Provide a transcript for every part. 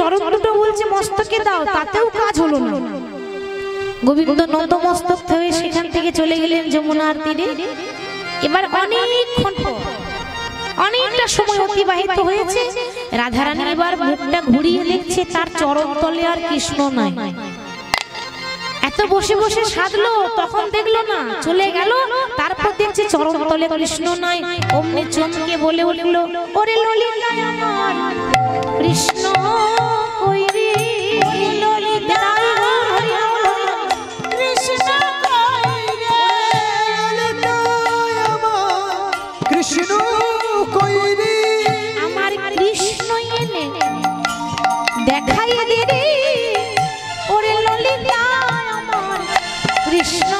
চরণ দুটো বলছে মস্তকে দাও, তাতেও কাজ হলো না। গোবিন্দ নতমস্তক হয়ে সেখান থেকে চলে গেলেন যমুনার তীরে। এবার অনেকক্ষণ পর, অনেকটা সময় অতিবাহিত হয়েছে, রাধারানী এবার মুখটা ঘুরিয়ে দেখছে তার চরণ তলে আর কৃষ্ণ নাই। এত বসে বসে সাধলো, তখন দেখলো না, চলে গেল। তারপর দেখছে চরণ তলে কৃষ্ণ নাই। অমনি চমকে বলে উঠলো, ওরে ললিতা আমার কৃষ্ণ কই রে, ললিতা কৃষ্ণ কই রে, ললিতা আমার কৃষ্ণ কই রে, আমার কৃষ্ণ এনে দেখাই দে রে, ওরে ললিতা আমার কৃষ্ণ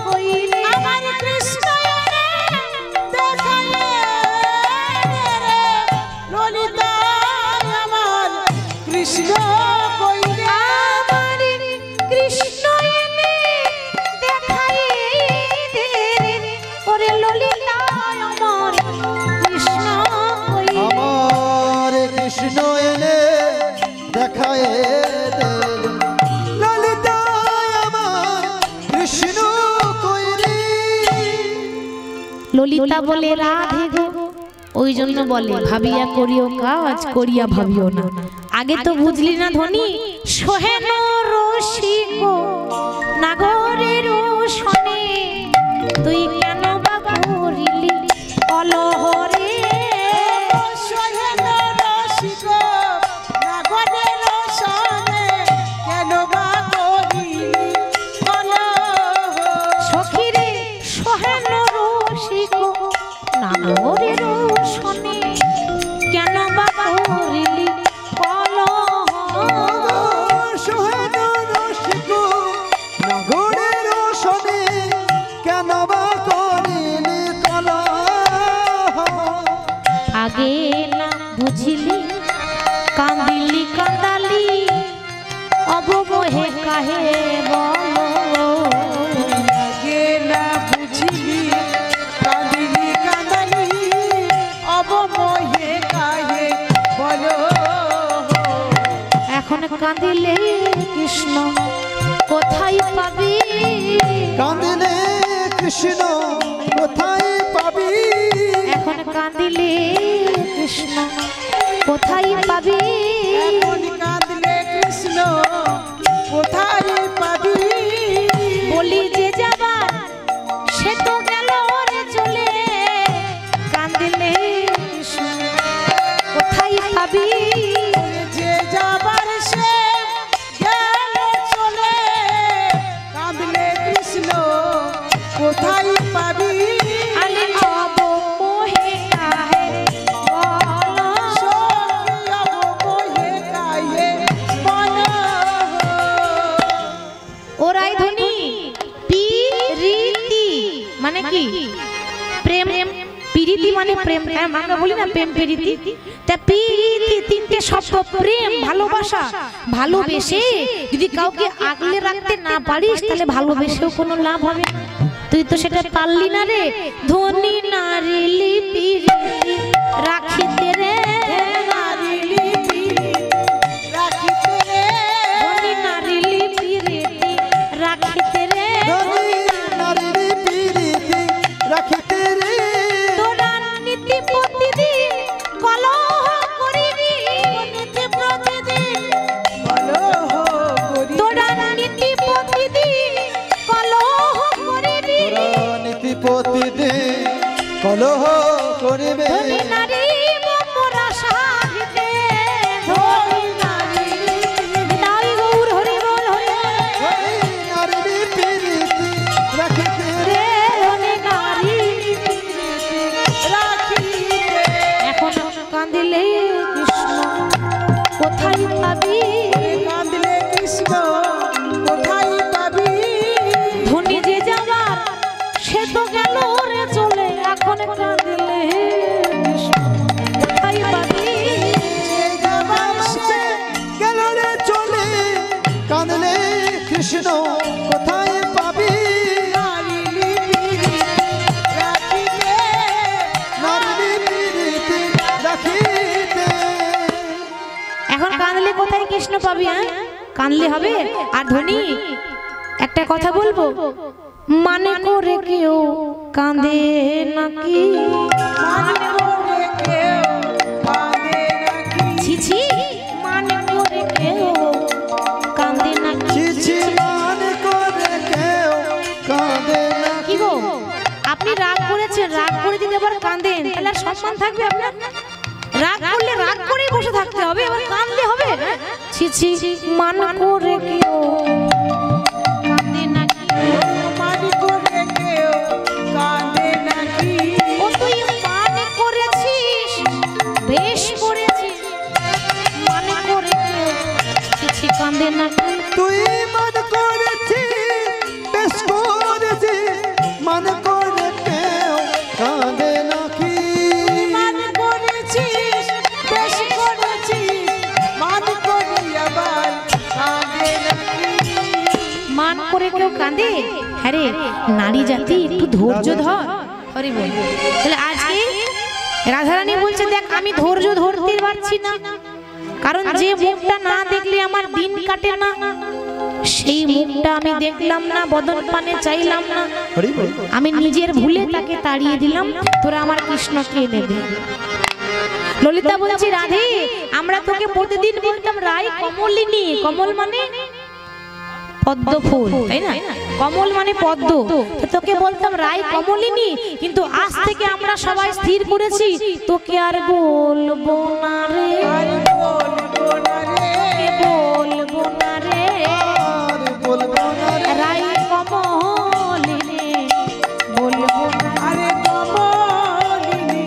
কই রে, আমার কৃষ্ণ এনে দেখাই দে রে, ললিতা আমার কৃষ্ণ কই রে, আমার কৃষ্ণ এনে দেখাই দে রে, ওরে ললিতা আমার কৃষ্ণ কই রে। আমার কৃষ্ণ এনে দেখায় দে, ললিতা আমার কৃষ্ণ কই রে। ললিতা বলে রাধে গো, ওই জন্য বলে ভাবিয়া করিও কাজ, করিয়া ভাবিও না। আগে তো বুঝলি না ধনী, সোহেন রসিক নাগরের শনে, তুই কেন বা করিলি অলহরে, সোহেন রসিক নাগরের শনে, কেন বা করিলি কলহ। সখিরে সোহেন রসিক নাগরের শনে, কেন বা করিলি কলহ, সোহেন রসিক নাগরের শনে, কেন বা করিলি কলহ। আগে না বুঝিলি কান্দিলি কান্দালি, অবমোহে কাহে বলো, আগে না বুঝিলি কাঁদিলি কাঁদালি, অবমোহে কাহে বলো। এখন কাঁদিলে কৃষ্ণ কোথায় পাবি, কাঁদিলে কৃষ্ণ কোথায় পাবি, এখন কাঁদিলে কৃষ্ণ কোথায় পাবি, এখন কাঁদিলে কৃষ্ণ কোথায় পাবি। বলি যে যাবার সে তো গেল রে চলে, কাঁদিলে কৃষ্ণ কোথায় পাবি, যে যাবার সে গেল চলে, কাঁদলে কৃষ্ণ কোথায় পাবি। আলে অবমোহে কাহে বলো, সখী অবমোহে কাহে বলো। ওরাই ধনী পিরিতি মানে কি, প্রেম, পিরিতি মানে প্রেম, আমরা বলি না প্রেম পিরিতি, তা পিরিতি তিনটে শব্দ, প্রেম ভালোবাসা। ভালোবেসে যদি কাউকে আগলে রাখতে না পারিস, তাহলে ভালোবেসেও কোনো লাভ হবে না। তুই তো সেটা পারলি না রে। ধনী নারী পিরিতি রাখিতে রে, নারিলি রাখিতে রে, ধনী নারী পিরিতি রাখিতে রে, ধনী নারীর পিরিতি রাখিতে রে। তোরা নীতি প্রতিদিন কলহ করিবি, নীতি প্রতিদিন, কলহ করি, তোরা নীতি প্রতিদিন কলহ করিবি, তোরা নীতি প্রতিদিন কলহ করিবে। ধনী নারী মোরা সাধিতে, ধনী নারী বিদায় গৌর হরি বল হরি ধনী নারীর পিরিতি রাখিতে রে, রে, ধনী নারী রাখিতে। এখন কান্দিলে কৃষ্ণ কোথায় পাবি, কাঁদলে কৃষ্ণ কোথায় পাবি। ধনী যে যাবার সে তো গেল রে চলে, এখন কাঁদিলে কৃষ্ণ কোথায় পাবি, যে যাবার সে গেল রে চলে, কাঁদলে কৃষ্ণ কোথায় পাবি। নারীলি পিরিতি রাখিতে, নারীলি পিরিতি রাখিতে। এখন কাঁদলে কোথায় কৃষ্ণ পাবি? হ্যাঁ, কাঁদলে হবে? আর ধনী একটা কথা বলবো, মানে করে কেউ কাঁদে নাকি? ছিছি, মানে করে কেউ কাঁদে নাকি? কি গো, আপনি রাগ করেছেন, রাগ করে যদি আবার কাঁদেন তাহলে আর সম্মান থাকবে আপনার? রাগ করলে রাগ করেই বসে থাকতে হবে, আবার কাঁদলে হবে? ছিছি, মানে করে কেউ কাঁদে নাকি? ও তুই মানে করেছিস, বেশ করেছিস, মানে করে কেউ ছিছি কাঁদে নাকি? তুই মন করেছিস, বেশ করেছিস, মন করে কেউ কাঁদে নাকি? মানে করেছিস, বেশ করেছিস, মানে করে আবার কাঁদে নাকি? মান করে কেউ কাঁদে? হ্যাঁ রে, নারী জাতি একটু ধৈর্য ধর। হরি বল। তাহলে আজকে রাধারানী বলছে, দেখ আমি ধৈর্য ধরতে পারছি না, কারণ যে মুখটা না দেখলে আমার দিন কাটে না, সেই মুখটা আমি দেখলাম না, বদন পানে চাইলাম না, আমি নিজের ভুলে তাকে তাড়িয়ে দিলাম, তোরা আমার কৃষ্ণকে নেবে। ললিতা বলছি, রাধে আমরা তোকে প্রতিদিন বলতাম রাই কমলিনী, কমল মানে পদ্ম ফুল, তাই না? কমল মানে পদ্ম, তো তোকে বলতাম রাই কমলিনী, কিন্তু আজ থেকে আমরা সবাই স্থির করেছি তোকে আর বলবো না রে, বলবো না রে, রাই কমলিনী বলবো না, আরে কমলিনী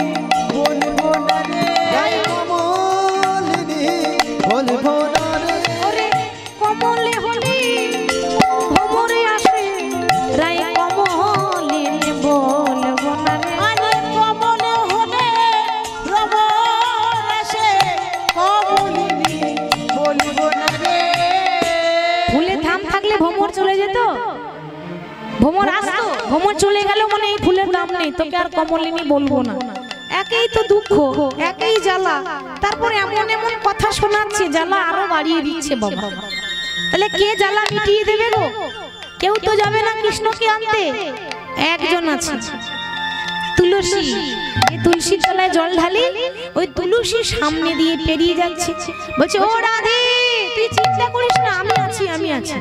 বলবো না রে, রাই কমলিনী বলবো না রে। ওরে কমলে হলি ভ্রমরে আসে, রাই কমলিনী বলবো না রে, আরে কমলে হলে ভ্রমর আসে, কমলিনী বলবো না রে। ফুলে থাম থাকলে ভ্রমর চলে যেত, ভ্রমর আসতো, ভ্রমর চলে গেল মানে এই ফুলের দাম নেই, তোকে আর কমলিনী বলবো না। একই তো দুঃখ, একই জ্বালা, তারপরে এমন এমন কথা শোনাচ্ছে, জ্বালা আরো বাড়িয়ে দিচ্ছে বাবা। তাহলে কে জ্বালা মিটিয়ে দেবে গো? কেউ তো যাবে না কৃষ্ণকে আনতে, একজন আছে তুলসী। এই তুলসীর তলায় জল ঢালি, ওই তুলসী সামনে দিয়ে পেরিয়ে যাচ্ছে, বলছে ও রাধে তুই চিন্তা করিস না, আমি আছি, আমি আছি।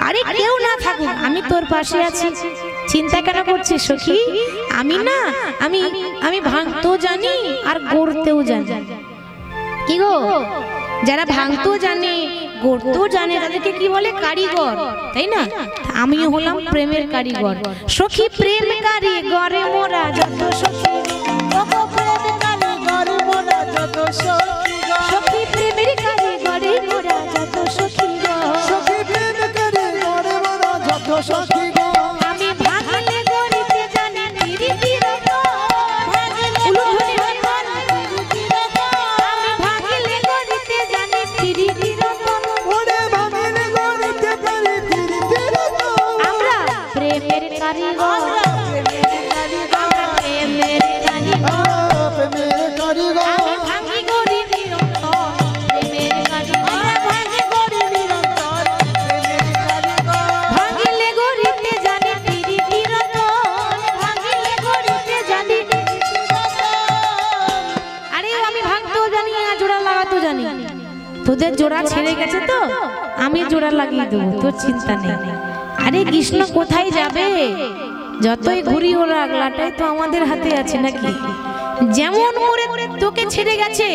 আরে কেউ না থাকুক, আমি তোর পাশে আছি, চিন্তা কেন করছিস সখী? আমি না, আমি আমি ভাঙতেও জানি আর গড়তেও জানি। কি গো, যারা ভাঙতেও জানে গড়তেও জানে তাদেরকে কি বলে? কারিগর, তাই না? আমিও হলাম প্রেমের কারিগর। সখী প্রেম কারিগরে মোরা যত সখী, সখী প্রেমের কারিগরে মোরা যত সখী, সখী প্রেম করে গড়ে মোরা যত সখী গো। আমি ভাঙলে গড়িতে জানি ধীরে ধীরে, আমি ভাঙলে গড়িতে জানি ধীরে ধীরে, ওরে ভাঙিলে গড়িতে পারি ফিরি ফিরি তো। আমরা প্রেমের কারিগর, আমরা প্রেমের কারিগর, প্রেমের কারিগর। আমি ভাঙি গড়ি নিরন্তর প্রেমের কারিগর, ভাঙি গড়ি নিরন্তর প্রেমের কারিগর, ভাঙিলে গড়িতে জানি ধীরে ধীরে, ভাঙিলে গড়িতে জানি ধীরে ধীরে। আরে আমি ভাঙতেও জানি আর জোড়া লাগাতেও জানি। তোদের জোড়া ছেড়ে গেছে তো আমি জোড়া লাগিয়ে দেবো, তোর চিন্তা নেই। আরে কৃষ্ণ কোথায় যাবে? যতই ঘুরি ও লাগলাটাই তো আমাদের হাতে আছে নাকি? যেমন করে তোকে ছেড়ে গেছে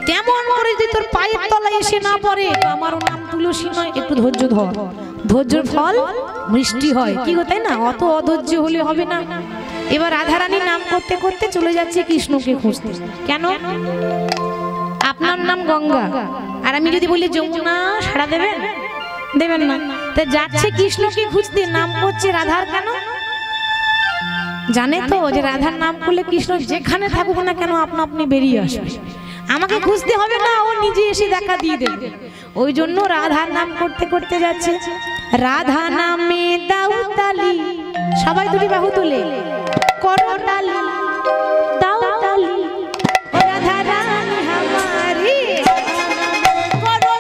তেমন করে যদি তোর পায়ের তলায় এসে না পড়ে, আমারও নাম তুলসী নয়। একটু ধৈর্য ধর, ধৈর্যের ফল মিষ্টি হয়। কি গো, তাই না? অত অধৈর্য হলে হবে না। এবার রাধারানী নাম করতে করতে চলে যাচ্ছে কৃষ্ণকে খুঁজতে। কেন? আপনার নাম গঙ্গা, আর আমি যদি বলি যমুনা, সাড়া দেবেন? দেবেন না। তাই যাচ্ছে কৃষ্ণকে খুঁজতে, নাম করছে রাধার। কেন জানে তো যে রাধার নাম করলে কৃষ্ণ যেখানে থাকুক না কেন আপনা আপনি বেরিয়ে আসবে, আমাকে খুঁজতে হবে না, ও নিজে এসে দেখা দিয়ে দেবে। ওই জন্য রাধার নাম করতে করতে যাচ্ছে। রাধা নামে দাও তালি, সবাই দুটি বাহু তুলে করো তালি, দাও তালি, ও রাধা রানী हमारी করো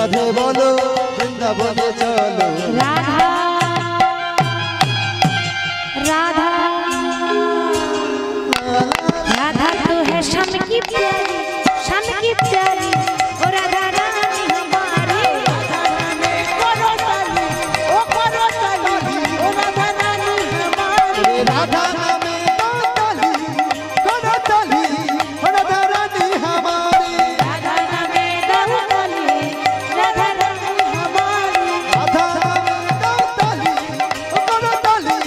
রাধে বলো বৃন্দাবনে চলো राधा राधा राधा तो है श्याम की प्यारी ओ राधा रानी हमारी करो ताली ओ राधा रानी हमारी राधा नामे ताली करो ताली राधा रानी हमारी राधा नामे दाऊ ताली राधा रानी हमारी राधा नामे ताली करो ताली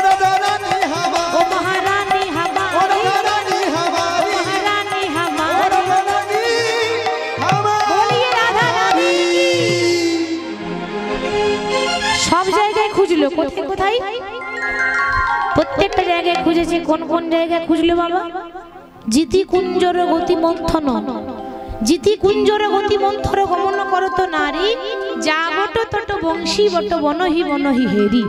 राधा रानी हमारी ओ महारानी हमारी राधा रानी हमारी महारानी हमारी राधा रानी हमारी बोलिए राधा रानी সব জায়গায় খুঁজলো কোথায় কোথায় প্রত্যেকটা জায়গায় খুঁজেছে কোন কোন জায়গায় খুঁজলো বাবা জিতি কুঞ্জর গতি মন্থন জিতি কুঞ্জর গতি মন্থর গমন করত নারী যা বট তট বংশী বট বনহি বনহি হেরি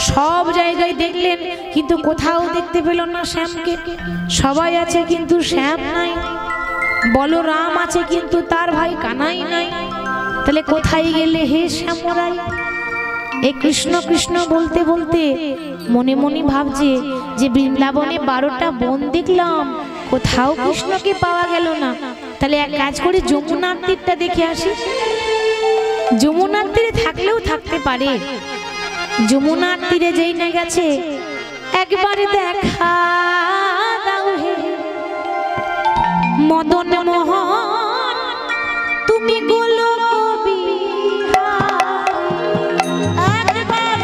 সব জায়গায় দেখলেন কিন্তু কোথাও দেখতে পেল না শ্যামকে সবাই আছে কিন্তু শ্যাম নাই বলরাম আছে কিন্তু তার ভাই কানাই নাই তাহলে কোথায় গেলে হে শ্যামরাই এই কৃষ্ণ কৃষ্ণ বলতে বলতে মনে মনে ভাবছে যে বৃন্দাবনে 12টা বন দেখলাম কোথাও কৃষ্ণকে পাওয়া গেল না তাহলে এক কাজ করে যমুনার তীরটা দেখে আসি যমুনার তীরে থাকলেও থাকতে পারে যমুনার তীরে যেই না গেছে একবারে দেখা দাও হে মদন মোহন তুমি গোলো কবি একবার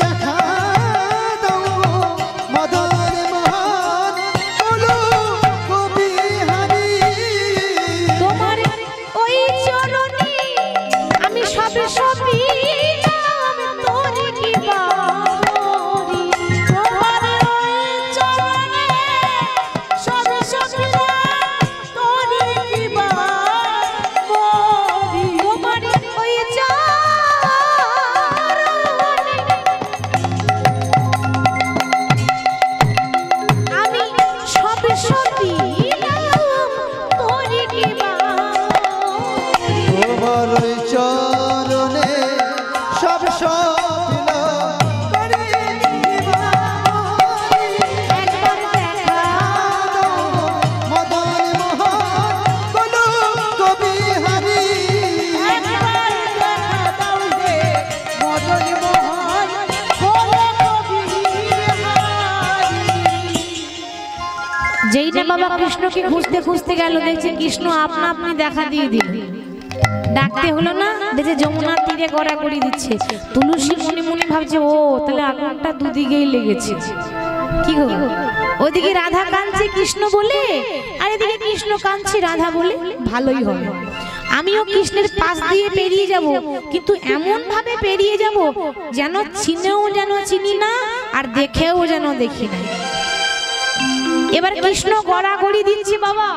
দেখা দাও মদন মোহন বলো কবি হারি তোমার ওই চরণে আমি সবে সবই নাম তোর কি বারি তোমার ওই চরণে সবে সবই নাম তোর কি বারি তোমার ওই আমি সবে সবই নাম তোর কি বারি তোমার ওই চরণে সব স্বপ্ন করে একবার দেখা মদন মোহন বলো কবি হারি একবার দেখা দাও হে মদন মোহন বলো কবি হারি যেই না বাবা কৃষ্ণকে খুঁজতে খুঁজতে গেল দেখছে কৃষ্ণ আপনা আপনি দেখা দিয়ে দিল ডাকতে হলো না দেখে যমুনার তীরে গড়াগড়ি দিচ্ছে তুলসী মনে মনে ভাবছে ও তাহলে আগুনটা দুদিকেই লেগেছে কি গো ওইদিকে রাধা কাঁদছে কৃষ্ণ বলে আর এদিকে কৃষ্ণ কাঁদছে রাধা বলে ভালোই হবে আমিও কৃষ্ণের পাশ দিয়ে পেরিয়ে যাব কিন্তু এমন ভাবে পেরিয়ে যাব যেন চিনেও যেন চিনি না আর দেখেও যেন দেখি না এবার কৃষ্ণ গড়াগড়ি দিচ্ছে বাবা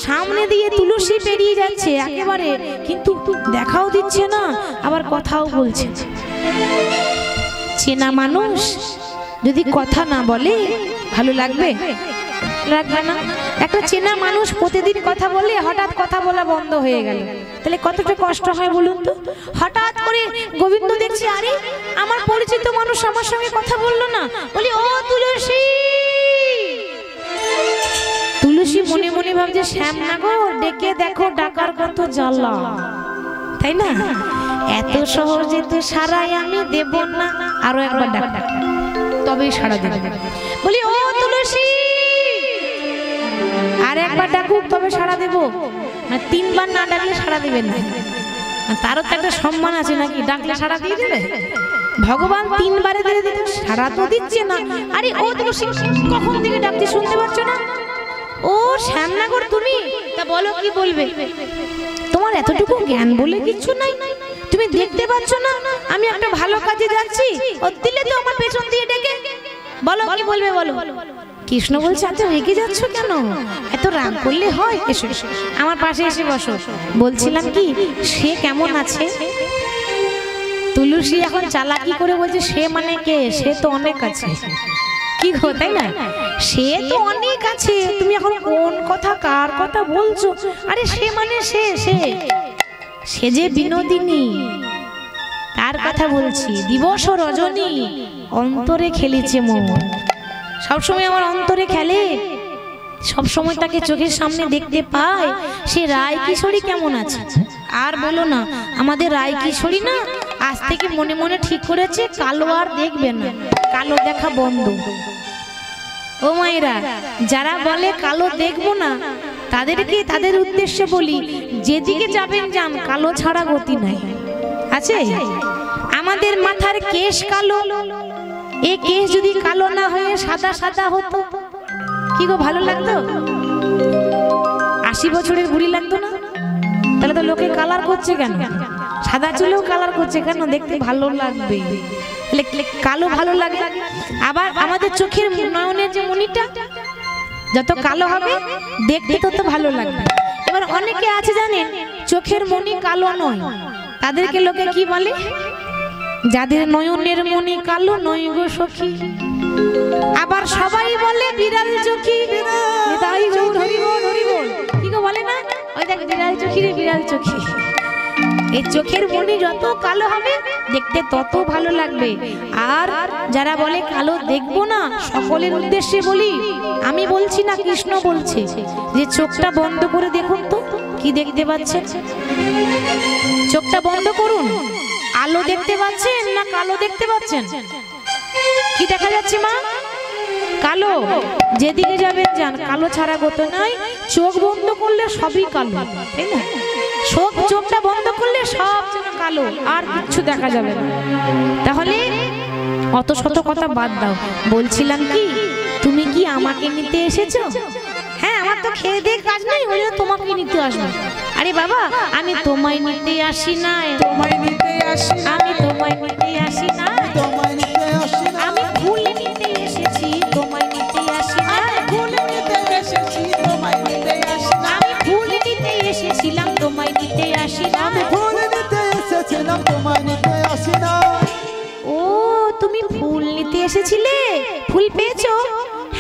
সামনে দিয়ে তুলসী পেরিয়ে যাচ্ছে একেবারে কিন্তু দেখাও দিচ্ছে না আবার কথাও বলছে চেনা মানুষ যদি কথা না বলে ভালো লাগবে লাগবে না একটা চেনা মানুষ প্রতিদিন কথা বলে হঠাৎ কথা বলা বন্ধ হয়ে গেল তাহলে কতটা কষ্ট হয় বলুন তো হঠাৎ করে গোবিন্দ দেখছে আরে আমার পরিচিত মানুষ আমার সঙ্গে কথা বললো না বলি ও তুলসী তুলসী মনে মনে ভাবছে শ্যাম না গো ডেকে দেখো ডাকার কত জ্বালা তাই না এত সহজে তো সারাই আমি দেব না আরো একবার ডাক তবেই সারা দেব বলি ও তুলসী আর একবার ডাকুক তবে সারা দেব না তিনবার না ডাকলে সারা দেবে না তারও তো একটা সম্মান আছে নাকি ডাকলে সারা দিয়ে দেবে ভগবান তিনবারে ধরে দিতে সারা তো দিচ্ছে না আরে ও তুলসী কখন থেকে ডাকতে শুনতে পাচ্ছ না ও শ্যামনগর তুমি তা বলো কি বলবে তোমার এতটুকু জ্ঞান বলে কিছু নাই তুমি দেখতে পাচ্ছ না আমি একটা ভালো কাজে যাচ্ছি ও দিলে তো আমার পেছন দিয়ে ডেকে বলো কি বলবে বলো কৃষ্ণ বলছে আচ্ছা রেগে যাচ্ছ কেন, এত রাগ করলে হয়, এসো এসো, আমার পাশে এসে বসো। বলছিলাম কি সে কেমন আছে? তুলসী এখন চালাকি করে বলছে সে মানে কে, সে তো অনেক আছে। কি গো, তাই না? সে তো অনেক আছে, তুমি এখন কোন কথা কার কথা বলছো? আরে সে মানে সে সে সে যে বিনোদিনী, তার কথা বলছি। দিবস রজনী অন্তরে খেলেছে মন, সবসময় আমার অন্তরে খেলে, সবসময় তাকে চোখের সামনে দেখতে পাই। সে রায় কিশোরী কেমন আছে? আর বলো না, আমাদের রায় কিশোরী না আজ থেকে মনে মনে ঠিক করেছে কালো আর দেখবে না, কালো দেখা বন্ধ। ও মায়েরা, যারা বলে কালো দেখবো না, তাদেরকে তাদের উদ্দেশ্যে বলি যেদিকে যাবেন যান, কালো ছাড়া গতি নাই। আছে আমাদের মাথার কেশ কালো, এই কেশ যদি কালো না হয়ে সাদা সাদা হতো, কি গো ভালো লাগতো? 80 বছরের বুড়ি লাগতো না? তাহলে তো লোকে কালার করছে কেন? সাদা চুলেও কালার করছে কেন? দেখতে ভালো লাগবে, কালো ভালো লাগে। আবার আমাদের চোখের নয়নের যে মণিটা যত কালো হবে দেখতে তত ভালো লাগবে। এবার অনেকে আছে জানেন চোখের মণি কালো নয়, তাদেরকে লোকে কি বলে? যাদের নয়নের মণি কালো নয় গো সখী। আবার সবাই বলে বিড়াল চোখী, তাই গৌর হরি বল হরি বল। কি গো বলে না, ওই দেখ বিড়াল চোখী রে বিড়াল চোখী। এই চোখের মণি যত কালো হবে দেখতে তত ভালো লাগবে। আর যারা বলে কালো দেখবো না, সকলের উদ্দেশ্যে বলি, আমি বলছি না, কৃষ্ণ বলছে যে চোখটা বন্ধ করে দেখুন তো কি দেখতে পাচ্ছেন। চোখটা বন্ধ করুন, আলো দেখতে পাচ্ছেন না কালো দেখতে পাচ্ছেন? কি দেখা যাচ্ছে মা? কালো। যেদিকে যাবেন যান, কালো ছাড়া গত নাই। চোখ বন্ধ করলে সবই কালো, তাই না? চোখটা বন্ধ করলে সব যেন কালো, আর কিচ্ছু দেখা যাবে না। তাহলে অত শত কথা বাদ দাও। বলছিলাম কি, তুমি কি আমাকে নিতে এসেছো? হ্যাঁ, আমার তো খেয়ে দিয়ে কাজ নাই, ওই জন্য তোমাকে নিতে আসবো। আরে বাবা, আমি তোমায় নিতে আসি না, তোমায় নিতে আসি না, আমি তোমায় নিতে আসি না, তোমায় নিতে আসি না, আমি ফুল নিতে এসেছি, তোমায় নিতে আসি না, ফুল নিতে এসেছি, তোমায় নিতে আসি না, আমি ফুল নিতে এসেছিলাম, তোমায় নিতে আসি না, ফুল নিতে এসেছিলাম, তোমায় নিতে আসি না। ও তুমি ফুল নিতে এসেছিলে, ফুল পেয়েছো?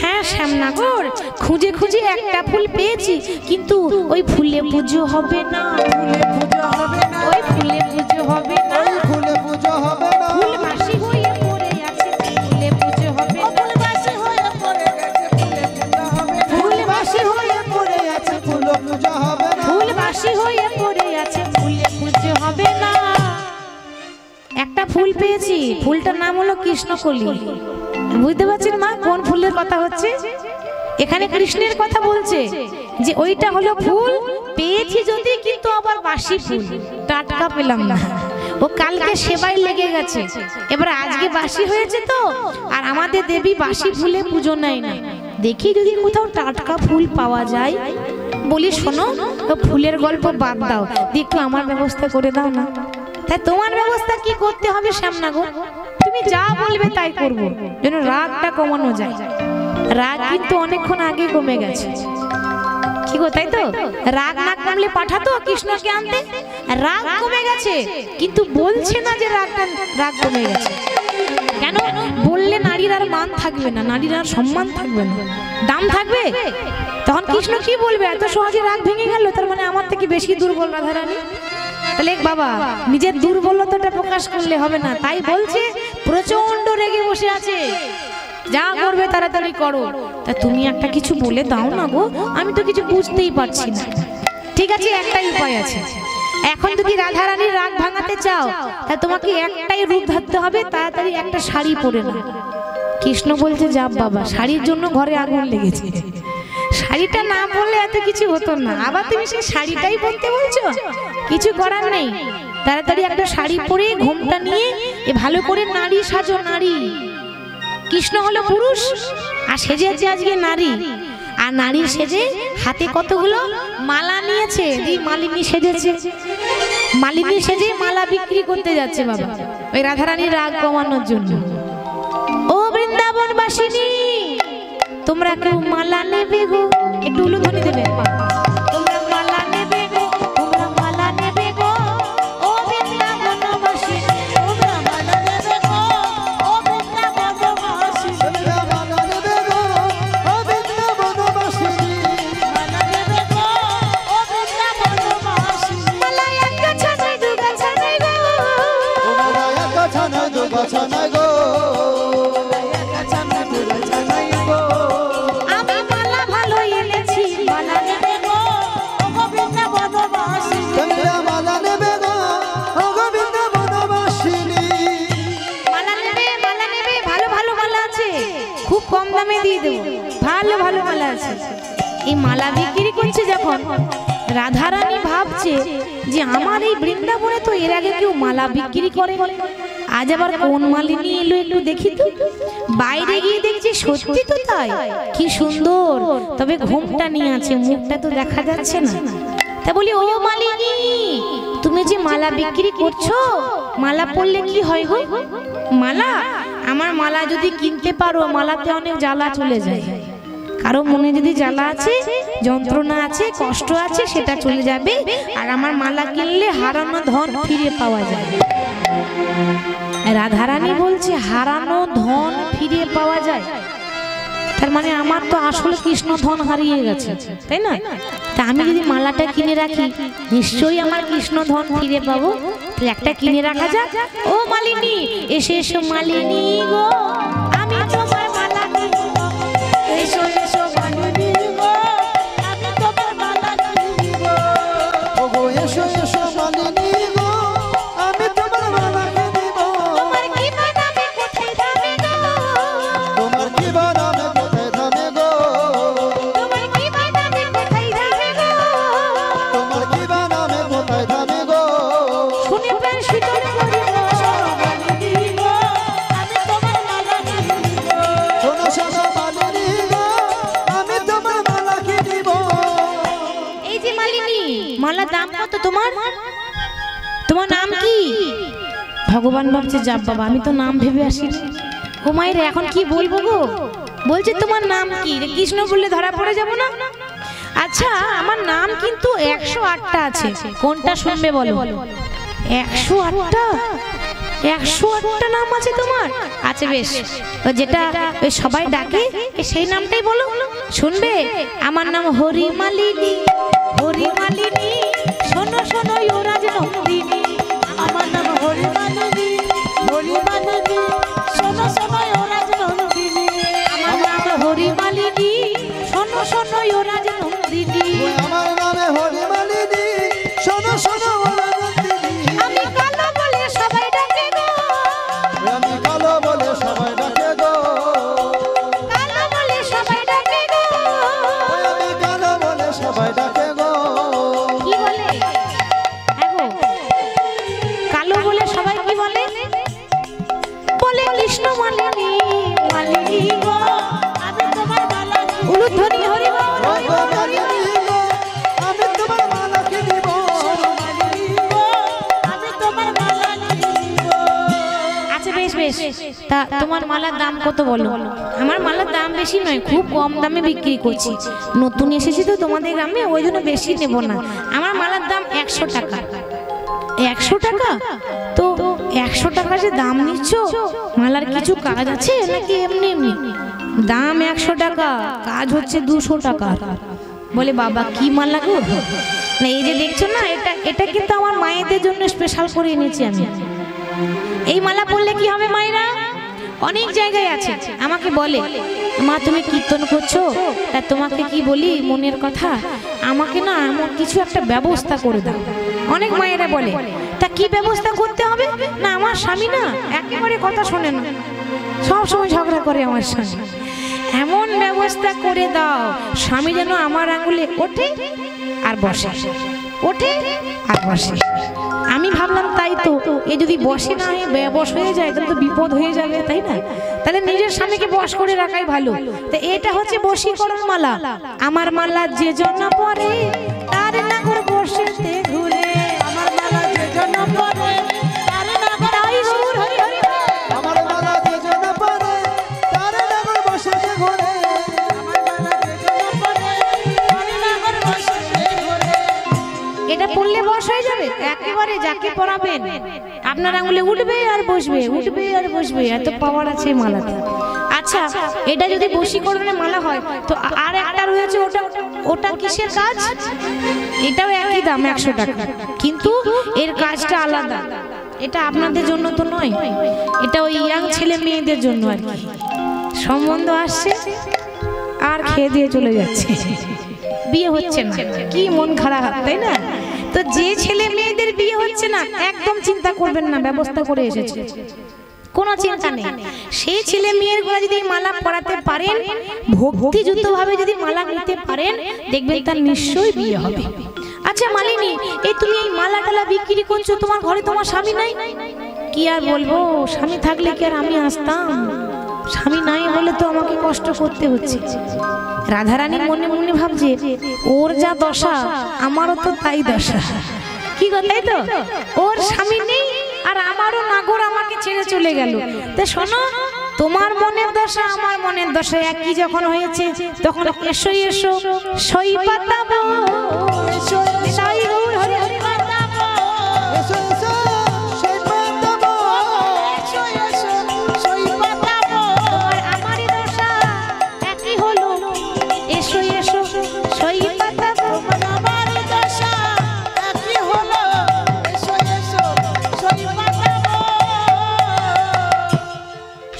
হ্যাঁ শ্যামনগর, খুঁজে খুঁজে একটা ফুল পেয়েছি, কিন্তু ওই ফুলে পুজো হবে না, ফুলে পুজো হবে না, ওই ফুলে পুজো হবে না, ওই ফুলে পুজো হবে না, ফুল বাসি হয়ে পড়ে আছে, ফুলে পুজো হবে না, ফুল বাসি হয়ে পড়ে গেছে, ফুলে পুজো হবে না, ফুল বাসি হয়ে পড়ে আছে, ফুলে পুজো হবে না, ফুল বাসি হয়ে পড়ে আছে, ফুলে পুজো হবে না। একটা ফুল পেয়েছি, ফুলটার নাম হলো কৃষ্ণকলি। বুঝতে পারছেন মা কোন ফুলের কথা হচ্ছে? এখানে কৃষ্ণের কথা বলছে যে ওইটা হলো ফুল পেয়েছি যদি, কিন্তু আবার বাসি ফুল, টাটকা পেলাম না। ও কালকে সেবাই লেগে গেছে, এবার আজকে বাসি হয়েছে তো। আর আমাদের দেবী বাসি ফুলে পুজো নেয় না। দেখি যদি কোথাও টাটকা ফুল পাওয়া যায়। বলি শোনো, ফুলের গল্প বাদ দাও, একটু আমার ব্যবস্থা করে দাও না। তাই তোমার ব্যবস্থা কি করতে হবে শ্যামনগর? তুমি যা বলবে তাই করব, যেন রাগটা কমানো যায়। রাগ কিন্তু অনেকক্ষণ আগে কমে গেছে। কি গো, তাই তো? রাগ না কমলে পাঠাতো কৃষ্ণকে আনতে। রাগ কমে গেছে, কিন্তু বলছে না যে রাগ কমে গেছে। কেন বললে নারীর আর মান থাকবে না, নারীর আর সম্মান থাকবে না, দাম থাকবে। তখন কৃষ্ণ কি বলবে? এত সহজে রাগ ভেঙে গেল, তার মানে আমার থেকে বেশি দুর্বল রাধারানী। তাহলে বাবা নিজের দুর্বলতাটা প্রকাশ করলে হবে না। তাই বলছে প্রচন্ড রেগে বসে আছে, যা করবে তাড়াতাড়ি করো। তা তুমি একটা কিছু বলে দাও না গো, আমি তো কিছু বুঝতেই পারছি না। ঠিক আছে, একটাই উপায় আছে। এখন যদি রাধারানীর রাগ ভাঙাতে চাও, তা তোমাকে একটাই রূপ ধরতে হবে, তাড়াতাড়ি একটা শাড়ি পরে নাও। কৃষ্ণ বলছে যাব বাবা, শাড়ির জন্য ঘরে আগুন লেগেছে, শাড়িটা না পরলে এত কিছু হতো না। আবার তুমি সেই শাড়িটাই পরতে বলছো, কিছু করার নেই। তাড়াতাড়ি একটা শাড়ি পরে ঘোমটা নিয়ে ভালো করে নারী সাজো, নারী। কৃষ্ণ হলো পুরুষ আর সেজেছে আজকে নারী। আর নারী সেজে হাতে কতগুলো মালা নিয়েছে, এই মালিনী সেজেছে, মালিনী সেজে মালা বিক্রি করতে যাচ্ছে বাবা, ওই রাধারানীর রাগ কমানোর জন্য। ও বৃন্দাবনবাসিনী, তোমরা কেউ মালা নেবে গো, একটু উলুধ্বনি দেবে। তোমরা মালা নেবে গো, তোমরা মালা নেবে গো, ও বৃন্দাবনবাসী, তোমরা মালা নেবে গো, ও বৃন্দাবনবাসী, তোমরা মালা নেবে গো, ও বৃন্দাবনবাসী, মালা নেবে গো, ও বৃন্দাবনবাসী। মালা এক গাছা নয় দু গাছা নয় গো, তোমরা এক গাছা নয় দু গাছা নয় গো, এক গাছা নয় দু গাছা নয় গো। আমি মালা ভালো এনেছি, মালা নেবে গো, ও বৃন্দাবনবাসী। তোমরা মালা নেবে গো, ও বৃন্দাবনবাসিনী। মালা নেবে, মালা নেবে, ভালো ভালো মালা আছে, খুব কম দামে দিয়ে দেবো, ভালো ভালো মালা আছে। এই মালা বিক্রি করছে যখন, রাধারানী ভাবছে যে আমার এই বৃন্দাবনে তো এর আগে কেউ মালা বিক্রি করে, আজ আবার কোন মালিনী এলো একটু দেখি তো। বাইরে গিয়ে দেখছি সত্যি তো তাই, কি সুন্দর, তবে ঘোমটা নিয়ে আছে, মুখটা তো দেখা যাচ্ছে না। তা বলি, ও মালিনী, তুমি যে মালা বিক্রি করছো, মালা পরলে কি হয় গো? মালা, আমার মালা যদি কিনতে পারো, মালাতে অনেক জ্বালা চলে যায়। কারো মনে যদি জ্বালা আছে, যন্ত্রণা আছে, কষ্ট আছে, সেটা চলে যাবে। আর আমার মালা কিনলে হারানো ধন ফিরে পাওয়া যায়। রাধারানী বলছে হারানো ধন ফিরে পাওয়া যায়, তার মানে আমার তো আসলে কৃষ্ণ ধন হারিয়ে গেছে, তাই না? তা আমি যদি মালাটা কিনে রাখি, নিশ্চয়ই আমার কৃষ্ণ ধন ফিরে পাবো। তাহলে একটা কিনে রাখা যাক। ও মালিনী, এসে এসো মালিনী গো, আমি তোমার মালা কিনবো। এসো এসো মালিনী গো, আমি তোমার মালা কিনবো। ওগো এসো এসো মালিনী গো, আমি তোমার মালা কিনিব। তোমার কি বানাবে কোথায় যাবে গো? তোমার কি বানাবে কোথায় ধামে গো? তোমার কি বানাবে কোথায় যাবে গো? তোমার কি বানাবে কোথায় ধামে গো? শুনে প্রাণ শীতল করি গো, মালিনী গো, আমি তোমার মালা কিনবো। শোনো শোনো মালিনী গো, আমি তোমার মালা কিনিব। এই যে মালিনী, মালার দাম কত তোমার? তোমার নাম কি? ভগবান ভাবছে, যাব বাবা, আমি তো নাম ভেবে আসিনি। ও মায়ের এখন কি বলবো গো? বলছে তোমার নাম কি? রে কৃষ্ণ বললে ধরা পড়ে যাব না? আচ্ছা, আমার নাম কিন্তু 108টা আছে, কোনটা শুনবে বলো? 108টা? 108টা নাম আছে তোমার? আচ্ছা বেশ, ও যেটা ওই সবাই ডাকে সেই নামটাই বলো, শুনবে? আমার নাম হরি মালিনী, হরি মালিনী, শোনো শোনো ইউরাজ নন্দিনী। আমার নাম হরি মালিনী, হরি মালিনী, শোনো শোনো ইউরাজ নন্দিনী। আমার নাম হরি মালিনী, শোনো শোনো ইউরাজ নন্দিনী। আমার নামে হরি মালিনী, শোনো শোনো ওরা নন্দিনী। আমি কালো বলে সবাই ডাকে গো, আমি কালো বলে সবাই ডাকে গো, কালো বলে সবাই ডাকে গো। আমি কালো বলে সবাই ডাকে গো। কি বলে? হ্যাঁ গো, কালো বলে সবাই কি বলে? বলে কৃষ্ণ মালিনী, মালিনী গো, আমি তোমার মালা কিনবো। উলুধ্বনি হরি বল, হরি ওগো বল, হরি বল। মালিনী গো, আমি তোমার মালা কিনিব। মালিনী গো, আমি তোমার মালা কিনবো। আচ্ছা বেশ বেশ, তা তোমার মালার দাম কত বলো? আমার মালার দাম বেশি নয়, খুব কম দামে বিক্রি করছি। নতুন এসেছি তো তোমাদের গ্রামে, ওই জন্য বেশি নেব না। আমার মালার দাম 100 টাকা। 100 টাকা? তো 100 টাকা যে দাম নিচ্ছ, মালার কিছু কাজ আছে নাকি এমনি এমনি? দাম 100 টাকা, কাজ হচ্ছে 200 টাকা। বলে বাবা কি মালা গো? না এই যে দেখছো না, এটা কিন্তু আমার মায়েদের জন্য স্পেশাল করে এনেছি আমি। এই মালা পরলে কি হবে মায়েরা? অনেক জায়গায় আছে, আমাকে বলে মা তুমি কীর্তন করছো, তা তোমাকে কি বলি মনের কথা, আমাকে না এমন কিছু একটা ব্যবস্থা করে দাও। অনেক মায়েরা বলে, তা কি ব্যবস্থা করতে হবে? না আমার স্বামী না একেবারে কথা শোনে না, সব সময় ঝগড়া করে আমার স্বামী। এমন ব্যবস্থা করে দাও স্বামী যেন আমার আঙুলে ওঠে আর বসে, ওঠে আর বসে। আমি ভাবলাম তাই তো, এ যদি বসে না হয়ে বেবশ হয়ে যায় তাহলে তো বিপদ হয়ে যাবে, তাই না? তাহলে নিজের স্বামীকে বশ করে রাখাই ভালো। তো এটা হচ্ছে বশীকরণ মালা। আমার মালা যে জন পরে তার নাগর বসেতে ঘুরে, আমার মালা যে জন পরে তার নাগর তাই ঘুর হরি হরি বল। আমার মালা যে জন পরে তার নাগর বসেতে ঘুরে, আমার একেবারে যাকে পরাবেন আপনার আঙুলে উঠবে আর বসবে, উঠবে আর বসবে, এত পাওয়ার আছে মালাতে। আচ্ছা, এটা যদি বশীকরণের মালা হয় তো আর একটা রয়েছে, ওটা ওটা কিসের কাজ? এটাও একই দাম 100 টাকা, কিন্তু এর কাজটা আলাদা। এটা আপনাদের জন্য তো নয়, এটা ওই ইয়াং ছেলে মেয়েদের জন্য আর কি। সম্বন্ধ আসছে আর খেয়ে দিয়ে চলে যাচ্ছে, বিয়ে হচ্ছে না, কি মন খারাপ, তাই না? তো যে ছেলে মেয়েদের বিয়ে হচ্ছে না, একদম চিন্তা করবেন না, ব্যবস্থা করে এসেছে, কোনো চিন্তা নেই। সেই ছেলে মেয়ের গুলো যদি মালা পরাতে পারেন, ভক্তিযুক্ত ভাবে যদি মালা নিতে পারেন, দেখবেন তার নিশ্চয়ই বিয়ে হবে। আচ্ছা মালিনী, এই তুমি এই মালা টালা বিক্রি করছো, তোমার ঘরে তোমার স্বামী নাই? কি আর বলবো, স্বামী থাকলে কি আর আমি আসতাম? স্বামী নাই বলে তো আমাকে কষ্ট করতে হচ্ছে। রাধারানী মনে মনে ভাবছে, ওর যা দশা আমারও তো তাই দশা। কি গো, তাই তো? ওর স্বামী নেই আর আমারও নাগর আমাকে ছেড়ে চলে গেল। তো শোনো, তোমার মনের দশা আমার মনের দশা একই যখন হয়েছে, তখন এসো এসো সই পাতাবো, সাই গৌর হরি হরি পাতাবো, এসো এসো সেই পাতাবো, এসো এসো সেই পাতাবো। তোমার আমারই দশা একই হলো, এসো এসো সই পাতাবো, আমারই দশা একই হলো, এসো এসো সেই পাতাবো।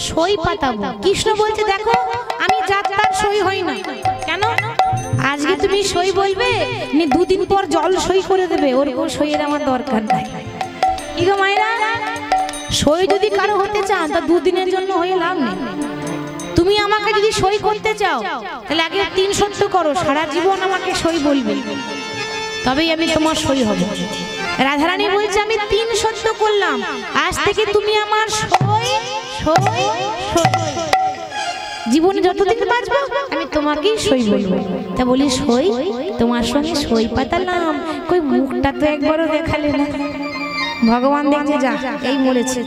সই পাতাবো। কৃষ্ণ বলছে, দেখো আমি যাত্রার সই হই না। কেন? আজকে তুমি সই বলবে, দুদিন পর জল সই করে দেবে, ওর সইয়ের আমার দরকার নাই। কি গো মায়েরা, সই যদি কারো হতে চান তা দুদিনের জন্য হয়ে লাভ নেই। তুমি আমাকে যদি সই করতে চাও, তাহলে আগে 3 সত্য করো, সারা জীবন আমাকে সই বলবে, তবেই আমি তোমার সই হব। রাধারানী বলছে, আমি 3 সত্য করলাম, আজ থেকে তুমি আমার সই সই সই। জীবনে যতদিন বাঁচবো আমি তোমাকেই সই বলবো। তা বলি, সই তোমার সঙ্গে সই পাতালাম, কই মুখটা তো একবারও দেখালে না। ভগবান দেখছে, যা এই মরেছে,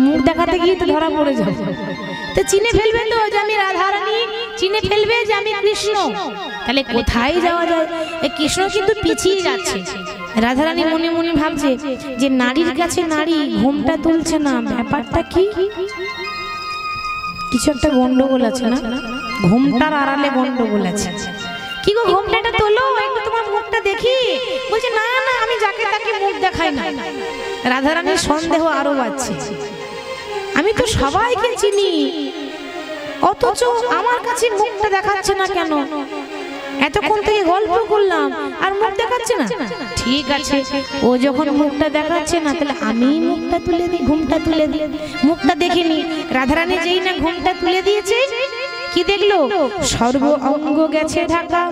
মুখ দেখাতে গিয়ে তো ধরা পড়ে যাবে। তো চিনে ফেলবে তো যে আমি রাধারানী, চিনে ফেলবে যে আমি কৃষ্ণ, তাহলে কোথায় যাওয়া যায়? এই কৃষ্ণ কিন্তু পিছিয়ে যাচ্ছে। রাধারানী মনে মনে ভাবছে যে নারীর কাছে নারী ঘুমটা তুলছে না, ব্যাপারটা কি? কিছু একটা গন্ডগোল আছে না, ঘুমটার আড়ালে গন্ডগোল আছে। কি গো, ঘুমটাটা তোলো, একটু তোমার মুখটা দেখি। বলছে, না না, আমি যাকে তাকে মুখ দেখাই না। রাধারানীর সন্দেহ আরো বাড়ছে, আমি তো সবাইকে চিনি, অথচ আমার কাছে মুখটা দেখাচ্ছে না কেন? এতক্ষণ থেকে গল্প করলাম আর মুখ দেখাচ্ছে না। ঠিক আছে, ও যখন মুখটা দেখাচ্ছে না, তাহলে আমি মুখটা তুলে দিই, ঘুমটা তুলে দিই। মুখটা দেখিনি। রাধারানী যেই না ঘুমটা তুলে দিয়েছে, কি দেখলো? সর্ব অঙ্গ গেছে ঢাকা,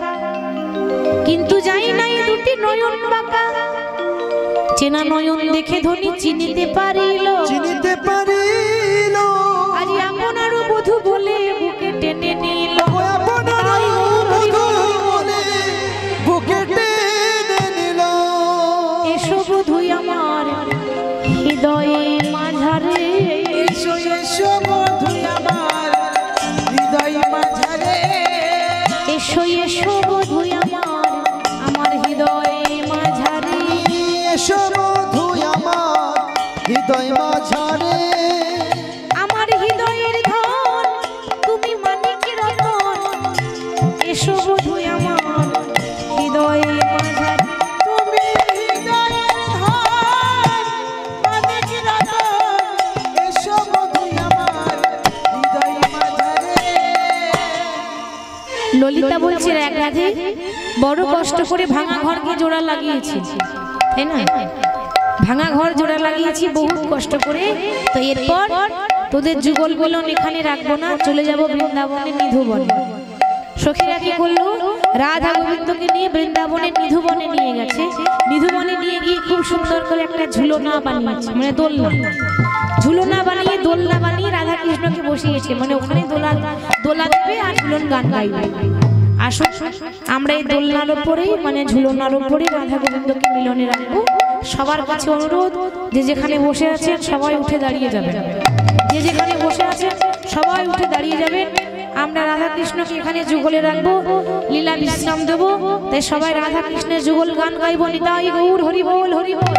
কিন্তু যাই নাই দুটি নয়ন বাঁকা। চেনা নয়ন দেখে ধনী চিনিতে পারিল, চিনিতে পারিল, আজ আপনারও বধূ বলে বুকে টেনে নিল। আপনারও বধূ বলে বুকে টেনে নিল। এসো বধূ আমার হৃদয়ে মাঝারে, এসো এসো বধূ আমার হৃদয় মাঝারে, এসো এসো বধূ আমার হৃদয়ে মাঝারে, এসো বধূ আমার হৃদয় মাঝারে। আমার হৃদয়ের ধন তুমি মানিক রতন, এসো বধূ আমার হৃদয়ে মাঝারে। তুমি হৃদয়ের ধন মানিক রতন, এসো বধূ আমার হৃদয় মাঝারে। ললিতা বলছে, এক রাধে বড় কষ্ট করে ভাঙা ঘরকে জোড়া লাগিয়েছি, তাই না? ভাঙা ঘর জোড়া লাগিয়েছি বহু কষ্ট করে, তো এরপর তোদের যুগল মিলন এখানে রাখবো না, চলে যাব বৃন্দাবনে নিধুবনে। সখীরা কি করলো? রাধা গোবিন্দকে নিয়ে বৃন্দাবনের নিধুবনে নিয়ে গেছে। নিধুবনে নিয়ে গিয়ে খুব সুন্দর করে একটা ঝুলনা বানিয়েছে, মানে দোলনা। ঝুলনা বানিয়ে দোলনা বানিয়ে রাধা কৃষ্ণকে বসিয়েছে, মানে ওখানে দোলা দেবে আর ঝুলন গান গাইবে। আসুন আমরা এই দোলনার উপরেই, মানে ঝুলনার উপরেই রাধা গোবিন্দকে মিলনে রাখবো। সবার কাছে অনুরোধ, যে যেখানে বসে আছেন সবাই উঠে দাঁড়িয়ে যাবেন। যে যেখানে বসে আছেন সবাই উঠে দাঁড়িয়ে যাবেন। আমরা রাধা কৃষ্ণকে এখানে যুগলে রাখবো, লীলা বিশ্রাম দেবো। তাই সবাই রাধা কৃষ্ণের যুগল গান গাইবো। নিতাই গৌর হরি বল, হরি বল।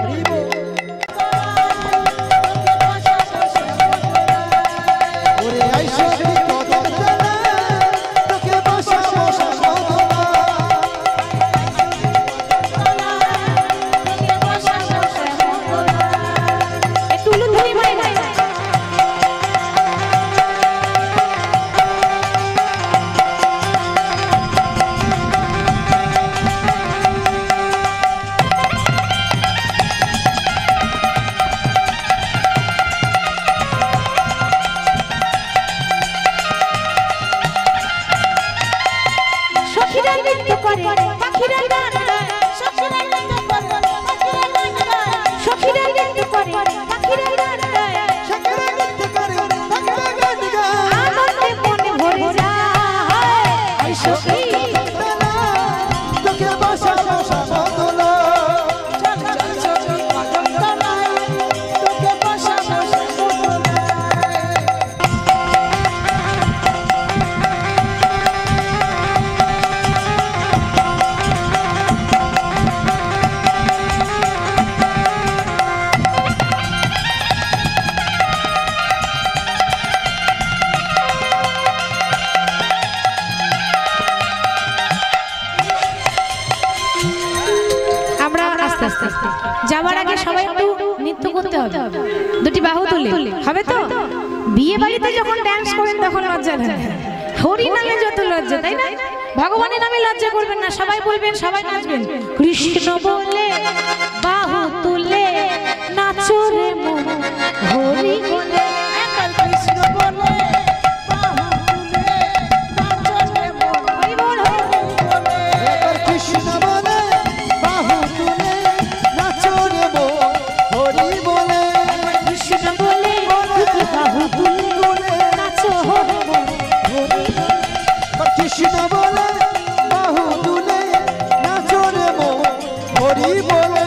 যাওয়ার আগে সবাই একটু নৃত্য করতে হবে, দুটি বাহু তুলে হবে তো। বিয়ে বাড়িতে যখন ডান্স করেন তখন লজ্জা লাগে, হরি নামে যত লজ্জা, তাই না? ভগবানের নামে লজ্জা করবেন না, সবাই বলবেন, সবাই নাচবেন। কৃষ্ণ বলে বাহু তুলে নাচো রে মন, হরি বলে কৃষ্ণ বলে বাহু তুলে নাচো রে মন, হরি বল, কৃষ্ণ বলে বাহু তুলে নাচো রে মন, হরি বলে কৃষ্ণ বলে বাহু তুলে নাচো রে মন, হরি কৃষ্ণ বলে বাহু তুলে নাচো রে মন, হরি বলে।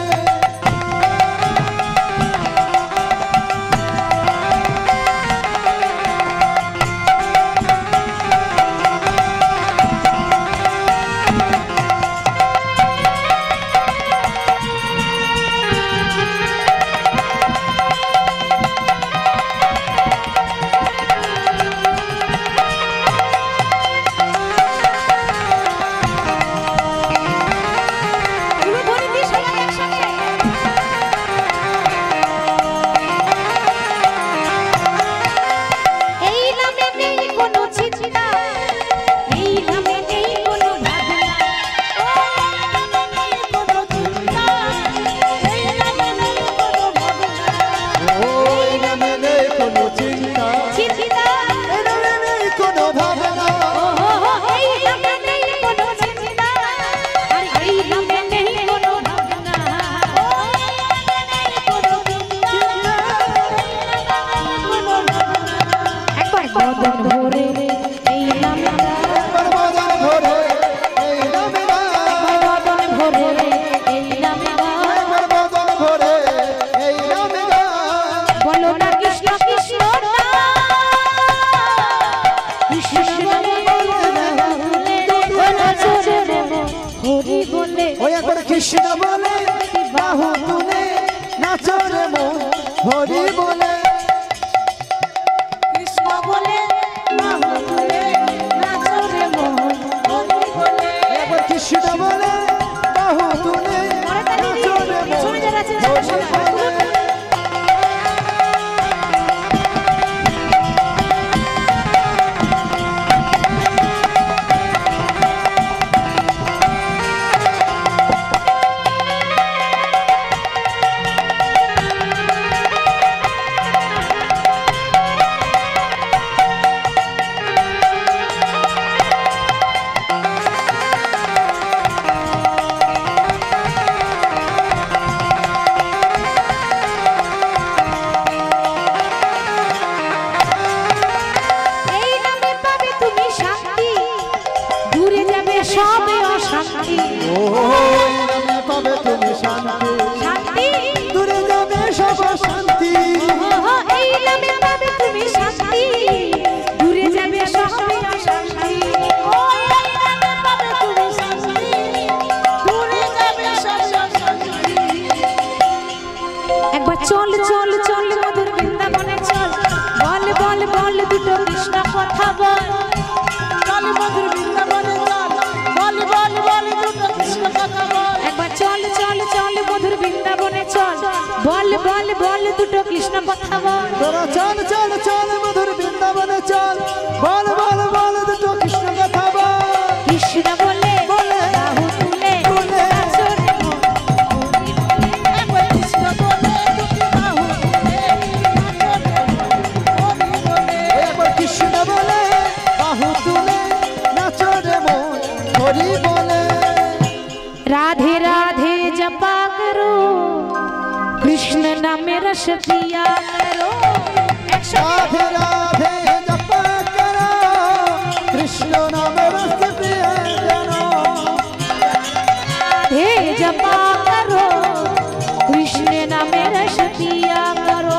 কৃষ্ণ বলে বাহু তুলে নাচো রে মন, হরি বলে কৃষ্ণ বলে বাহু তুলে নাচো রে মন, হরি বলে কৃষ্ণ বলে বাহু তুলে নাচো রে মন, হরি বলে। কৃষ্ণ কথা বল চল মধুর বৃন্দাবনে চল বল বল বল দুটো কৃষ্ণ কথা বল একবার চল চল চল মধুর বৃন্দাবনে চল বল বল বল দুটো কৃষ্ণ কথা বল তোরা চল চল চল মধুর বৃন্দাবনে চল বল বল বল দুটো কৃষ্ণ কথা বল কৃষ্ণ বলে বলে বাহু তুলে তুলে নাচো রে মন। একবার কৃষ্ণ বলে দুটি বাহু তুলে একবার কৃষ্ণ বলে বাহু তুলে নাচো রে মন হরি বলে राधे राधे जपा करो कृष्ण नाम रस पिया करो राधे राधे जपा करो कृष्ण नाम रस पिया करो हे जपा करो कृष्ण नाम रस पिया करो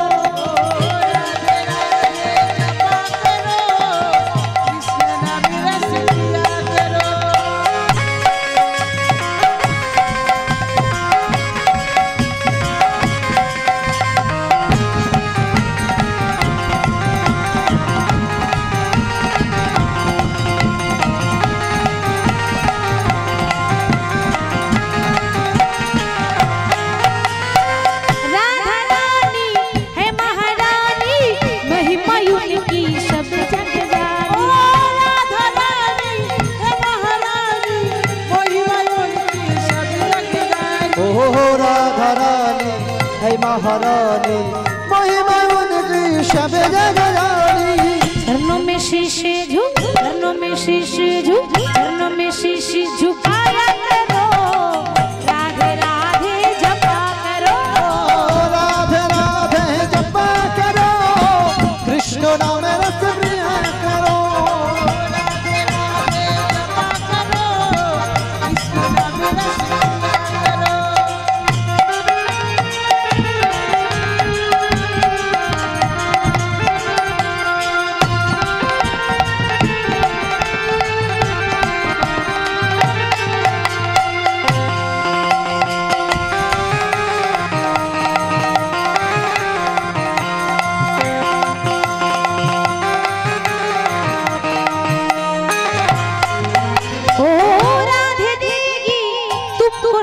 महारानी महिमा उनकी सब जगह जानी चरणों में शीश झुक चरणों में शीश झुक चरणों में शीश झुकाया करो राधे राधे जपा करो राधे राधे जपा करो कृष्ण नाम रस प्रिया करो राधे राधे जपा करो कृष्ण नाम रस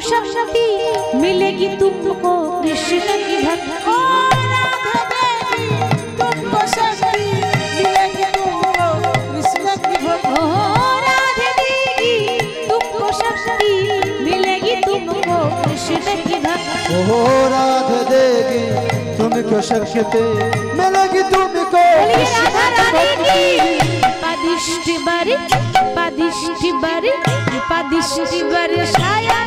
शक्ति मिलेगी तुमको कृष्ण की भक्ति तुमको शक्ति मिलेगी तुमको कृष्ण की भक्ति राधे देगी तुमको शक्ति मिलेगी तुमको कृष्ण की भक्ति ओ राधे देगी तुमको शक्ति मिलेगी तुमको राधा रानी की पदिष्टि बर पदिष्टि बर पदिष्टि बर शाया